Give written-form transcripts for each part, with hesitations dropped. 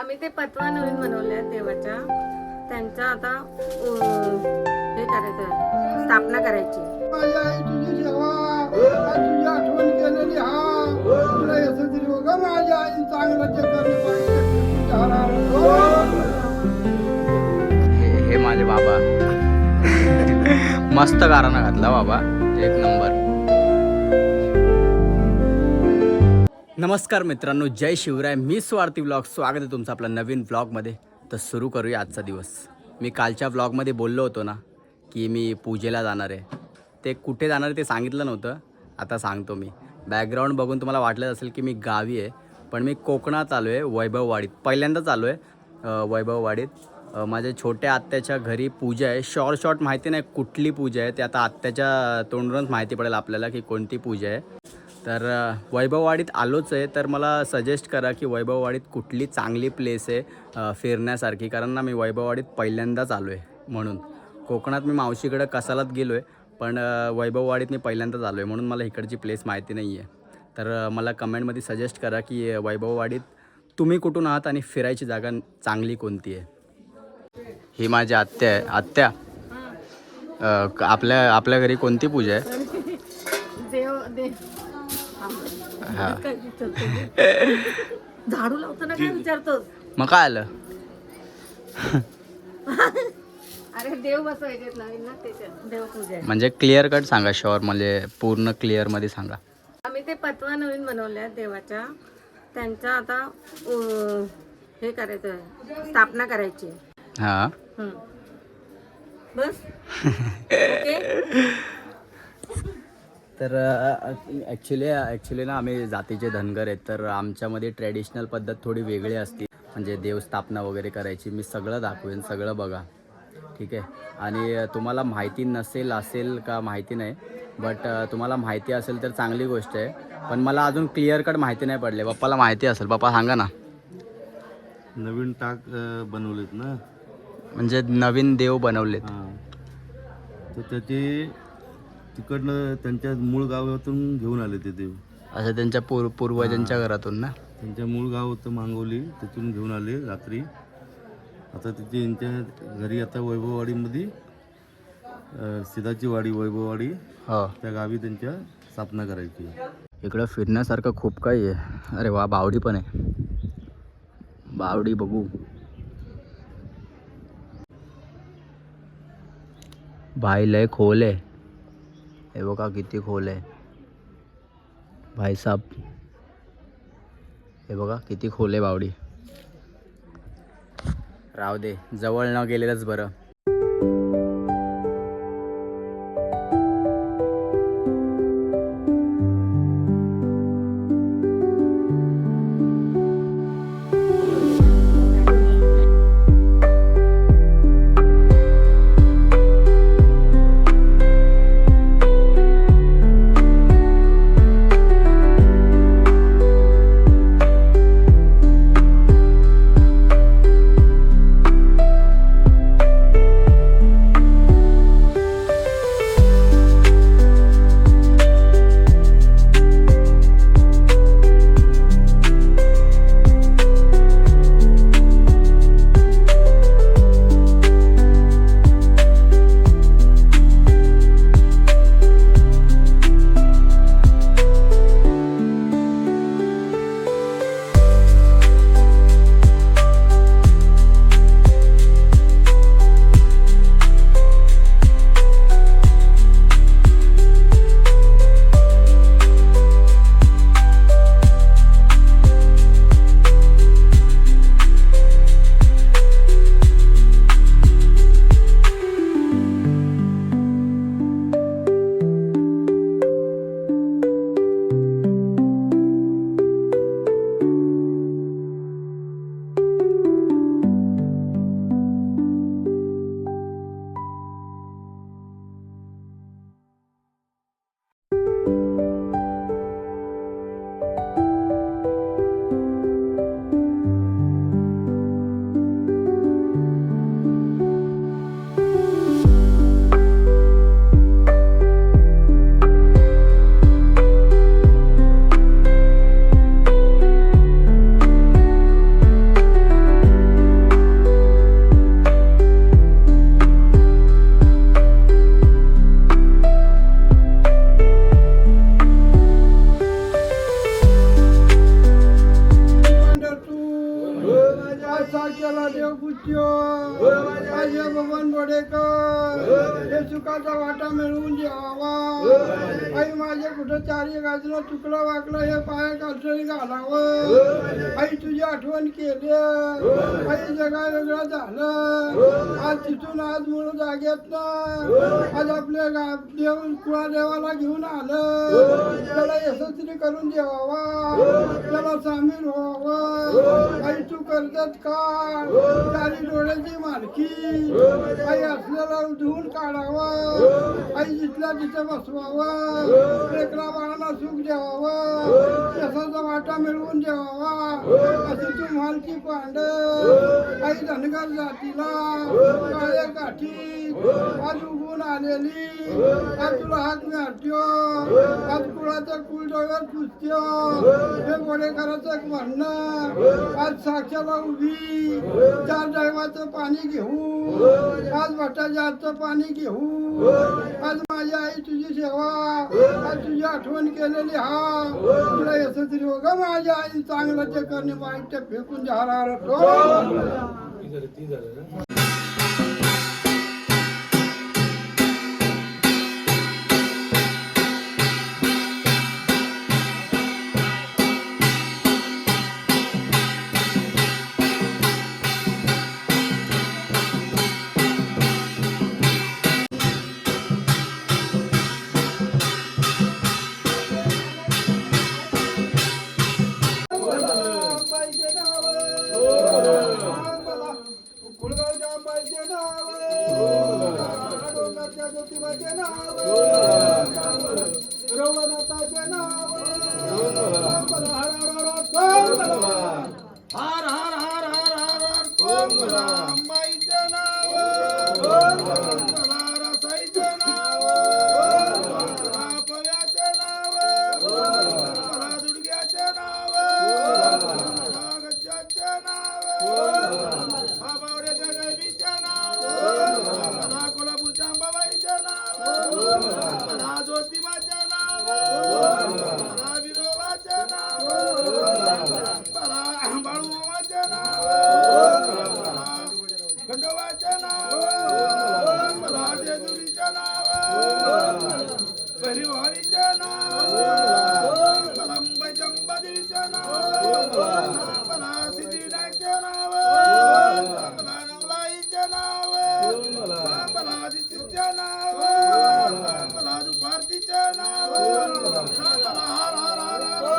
आम्ही ते पतवा नवीन बनवल्या देवाच्या, त्यांचा आता हे करायचं, स्थापना करायची. माझ्या आई तुझी सेवा, तुझी आठवण केलेली हा तुला यसं दिली बघा माझ्या आई चांगलं हे माझे बाबा मस्त गाणं घातला बाबा, एक नंबर. नमस्कार मित्रांनो, जय शिवराय. मी स्वार्थी ब्लॉग, स्वागत आहे तुमचं आपल्या नवीन ब्लॉगमध्ये. तर सुरू करूया आजचा दिवस. मी कालच्या ब्लॉगमध्ये बोललो होतो ना की मी पूजेला जाणार आहे. ते कुठे जाणार आहे ते सांगितलं नव्हतं, आता सांगतो मी. बॅकग्राऊंड बघून तुम्हाला वाटलं असेल की मी गावी आहे, पण मी कोकणात आलो आहे, वैभववाडीत. पहिल्यांदाच आलो आहे वैभववाडीत. माझ्या छोट्या आत्याच्या घरी पूजा आहे. शॉर्ट माहिती नाही कुठली पूजा आहे, ते आता आत्याच्या तोंडूनच माहिती पडेल आपल्याला की कोणती पूजा आहे. तर वैभववाडीत आलोच आहे. तर मला सजेस्ट करा की वैभववाडीत कुठली चांगली प्लेस आहे फिरण्यासारखी, कारण ना मी वैभववाडीत पहिल्यांदाच आलो आहे. म्हणून कोकणात मी मावशीकडं कसालात गेलो आहे, पण वैभववाडीत मी पहिल्यांदाच आलो आहे, म्हणून मला इकडची प्लेस माहिती नाही आहे. तर मला कमेंटमध्ये सजेस्ट करा की वैभववाडीत तुम्ही कुठून आहात आणि फिरायची जागा चांगली कोणती आहे. ही माझी आत्या आहे. आत्या, आपल्या घरी कोणती पूजा आहे? हां, झाडू लावताना काय विचारतोस? मग काय आलं? अरे देव बसवायचे नवीन ना, त्याच्यात देवपूजा आहे. म्हणजे क्लिअर कट सांगा, शॉर, म्हणजे पूर्ण क्लिअरमध्ये सांगा. आम्ही ते पतवा नवीन बनवल्या देवाच्या, त्यांचा आता हे करायचं, स्थापना करायची. हां, बस ओके. तर ॲक्च्युली ना आम्ही जातीचे धनगर आहेत, तर आमच्यामध्ये ट्रॅडिशनल पद्धत थोडी वेगळी असते. म्हणजे देवस्थापना वगैरे करायची. मी सगळं दाखवेन, सगळं बघा, ठीक आहे. आणि तुम्हाला माहिती असेल का माहिती नाही, बट तुम्हाला माहिती असेल तर चांगली गोष्ट आहे. पण मला अजून क्लिअर कट माहिती नाही पडले. पप्पाला माहिती असेल, पप्पा सांगा ना. नवीन टाक बनवलेत ना, म्हणजे नवीन देव बनवलेत. तर त्याचे तिकडनं त्यांच्या मूळ गावातून घेऊन आले ते देव. असं त्यांच्या पूर्वजांच्या घरातून ना. त्यांच्या मूळ गाव होतं मांगोली, तिथून घेऊन आले रात्री. आता तिथे यांच्या घरी आता वैभववाडीमध्ये सिधाची वाडी वैभववाडी, हो, त्या गावी त्यांच्या स्थापना करायची. इकडं फिरण्यासारखं खूप काही आहे. अरे वा, बावडी पण आहे. बावडी बघू. भाई लय खोल आहे. हे बघा किती खोल आहे भाई साहब. हे बघा किती खोल आहे बावडी. राहू दे, जवळ न गेलेलंच बरं. असा केला देव पुच्यो माझे बबन बोडेकर हे सुखाचा वाटा मिळवून द्यावा आई माझे कुठं चारी गाजलं चुकलं वाकलं हे पाया कालतरी घालावं आई तुझी आठवण केली आई जगा वेगळं झालं आज तिथून आज मुळ जागेत ना आज आपल्या देव कुळादेवाला घेऊन आलं त्याला यशस्वी करून द्यावा त्याला सामील व्हावं आई तू करतात का चारी डोळ्याची मालकी आई असलेला धुवून काढावा आई जिथल्या तिथं बसवावं लेकरा बाळांना सुख द्यावं यशाचा वाटा मिळवून द्यावा अशी तू मालकी पांड आई धनगर जातीला काळ्या काठी आज उगवून आलेली आज तुला हात मिळतो आज कुळाचं कुल डोळ्यात पुसत्यो हे बोडेकराचं एक म्हणणं आज साक्षाला उभी चार दैवाचं पाणी घेऊ आज भटाच्या हातचं पाणी घेऊ आज माझी आई तुझी सेवा आज तुझी आठवण केलेली हा तुला यशस्वी हो ग माझ्या आई चांगलं ते करणे वाईट ते फेकून झाला तो कुळगावच्या बाईचे नाव डोंगरच्या ज्योतिबाचे नाव रवळनाथाचे नाव हर हर हर हर हर हर कोंबडा अंबाईचे नाव रसाईचे नाव पव्याचे नाव दुडग्याचे नाव गच्च्याचे नाव बावड्याच्या गैबीचे नाव कोल्हापूरच्या अंबाबाईचे नाव ज्योतिबाचे नाव विरोबाचे नाव बाळूमामाचे नाव खंडोबाचे नाव जेजुरीचे नाव परिवारीचे नाव मुंबईच्या अंबादेवीचे नाव सिद्धिविनायकचे नाव नवलाईचे नाव आदित्यचे नाव दुपारतीचे नाव हर हर हर हर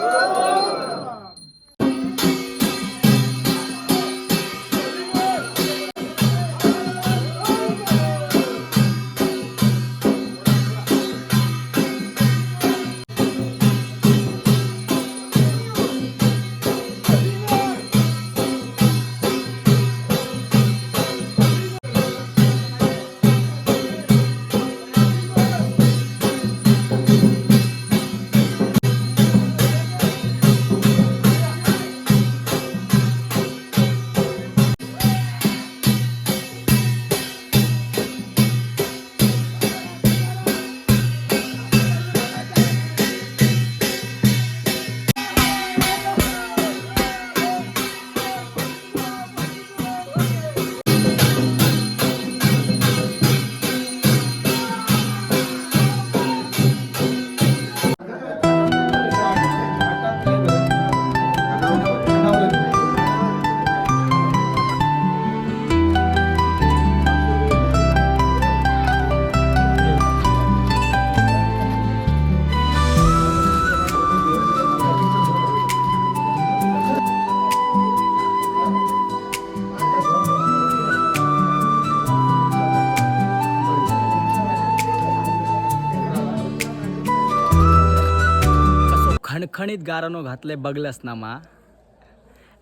खणखणीत गारानो घातले बघलंस ना मा.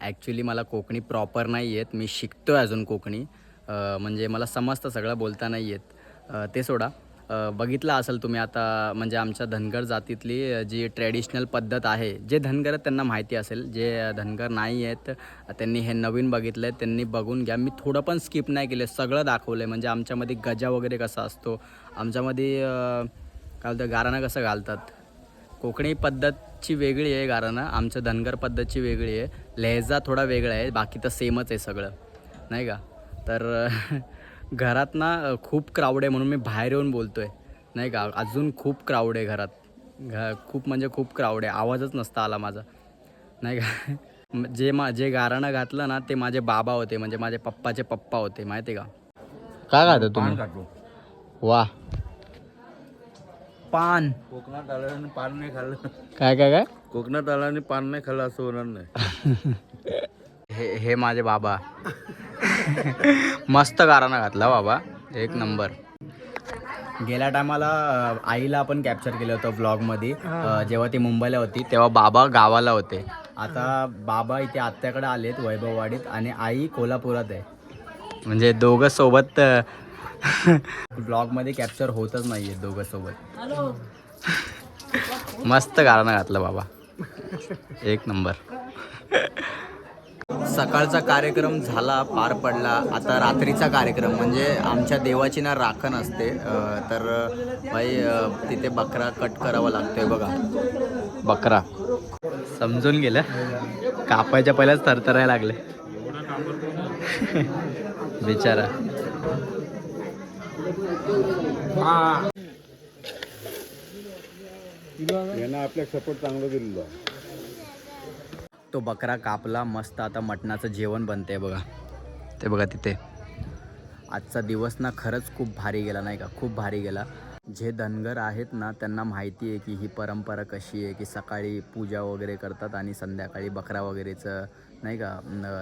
ॲक्च्युली मला कोकणी प्रॉपर नाही येत, मी शिकतो आहे अजून कोकणी. म्हणजे मला समजतं सगळं, बोलता नाही येत. ते सोडा, बघितलं असेल तुम्ही आता, म्हणजे आमच्या धनगर जातीतली जी ट्रॅडिशनल पद्धत आहे, जे धनगर आहेत त्यांना माहिती असेल, जे धनगर नाही आहेत त्यांनी हे नवीन बघितलं आहे त्यांनी बघून घ्या. मी थोडं पण स्किप नाही केलं, सगळं दाखवलं आहे. म्हणजे आमच्यामध्ये गजा वगैरे कसा असतो, आमच्यामध्ये काय बोलतं गाराणं कसं घालतात कोकणी पद्धतची वेगळी आहे गाणं, आमचं धनगर पद्धतची वेगळी आहे. लहेजा थोडा वेगळा आहे, बाकी तर सेमच आहे सगळं नाही का. तर घरात ना खूप क्राऊड आहे म्हणून मी बाहेर येऊन बोलतो आहे नाही का. अजून खूप क्राऊड आहे घरात, खूप म्हणजे खूप क्राऊड आहे. आवाजच नसता आला माझा नाही का. जे गाणं घातलं ना ते माझे बाबा होते, म्हणजे माझे पप्पाचे पप्पा होते माहिती आहे का. काय घालतो तुम्ही? वा पान. कोकणात आल्याने पान नाही खाल्लं. काय काय काय कोकणात आल्याने पान नाही खाल्लं असं होणार नाही. हे माझे बाबा. मस्त गाणं घातला बाबा, एक नंबर. गेल्या टायमाला आईला आपण कॅप्चर केलं होतं व्लॉगमध्ये. जेव्हा ती मुंबईला होती तेव्हा बाबा गावाला होते. आता बाबा इथे आत्याकडे आलेत वैभववाडीत आणि आई कोल्हापुरात आहे. म्हणजे दोघं सोबत ब्लॉगमध्ये कॅप्चर होतच नाही आहे दोघं सोबत. मस्त गाणं घातलं बाबा, एक नंबर. सकाळचा कार्यक्रम झाला, पार पडला. आता रात्रीचा कार्यक्रम म्हणजे आमच्या देवाची ना राखण असते. तर भाई तिथे बकरा कट करावा लागतोय बघा. बकरा समजून गेलं, कापायच्या पहिल्याच थरथरायला लागले बिचारा. यांना आपल्या सपोर्ट चांगलं दिलेलं. तो बकरा कापला मस्त. आता मटणाचं जेवण बनते बघा, ते बघा तिथे. आजचा दिवस ना खरंच खूप भारी गेला नाही का, खूप भारी गेला. जे धनगर आहेत ना त्यांना माहिती आहे की ही परंपरा कशी आहे, की सकाळी पूजा वगैरे करतात आणि संध्याकाळी बकरा वगैरेचं नाही का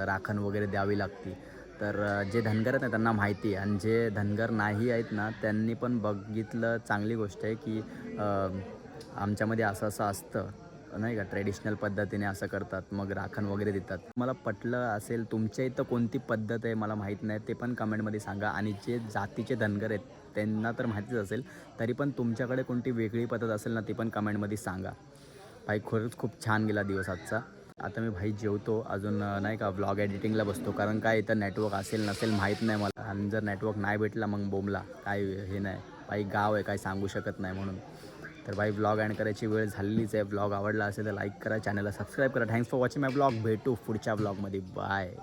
राखण वगैरे द्यावी लागते. तर जे धनगर आहेत ना त्यांना माहिती आहे, आणि जे धनगर नाही आहेत ना त्यांनी पण बघितलं. चांगली गोष्ट आहे की आमच्यामध्ये असं असं असतं नाही का, ट्रेडिशनल पद्धतीने असं करतात, मग राखण वगैरे देतात. मला पटलं असेल. तुमच्या इथं कोणती पद्धत आहे मला माहीत नाही, ते पण कमेंटमध्ये सांगा. आणि जे जातीचे धनगर आहेत त्यांना तर माहितीच असेल, तरी पण तुमच्याकडे कोणती वेगळी पद्धत असेल ना ती पण कमेंटमध्ये सांगा. भाई खरंच खूप छान गेला दिवस आजचा. आता मी भाई जेवतो, अजून नाही का व्लॉग एडिटिंगला बसतो. कारण काय इथं नेटवर्क असेल नसेल माहीत नाही मला, आणि जर नेटवर्क नाही भेटला मग बोंबला काय हे नाही. भाई गाव आहे, काय सांगू शकत नाही म्हणून. तर भाई व्लॉग एंड करायची वेळ झालेलीच आहे. व्लॉग आवडला असेल तर लाईक करा, चॅनलला सबस्क्राईब करा. Thanks for watching my vlog. भेटू पुढच्या व्लॉगमध्ये. बाय.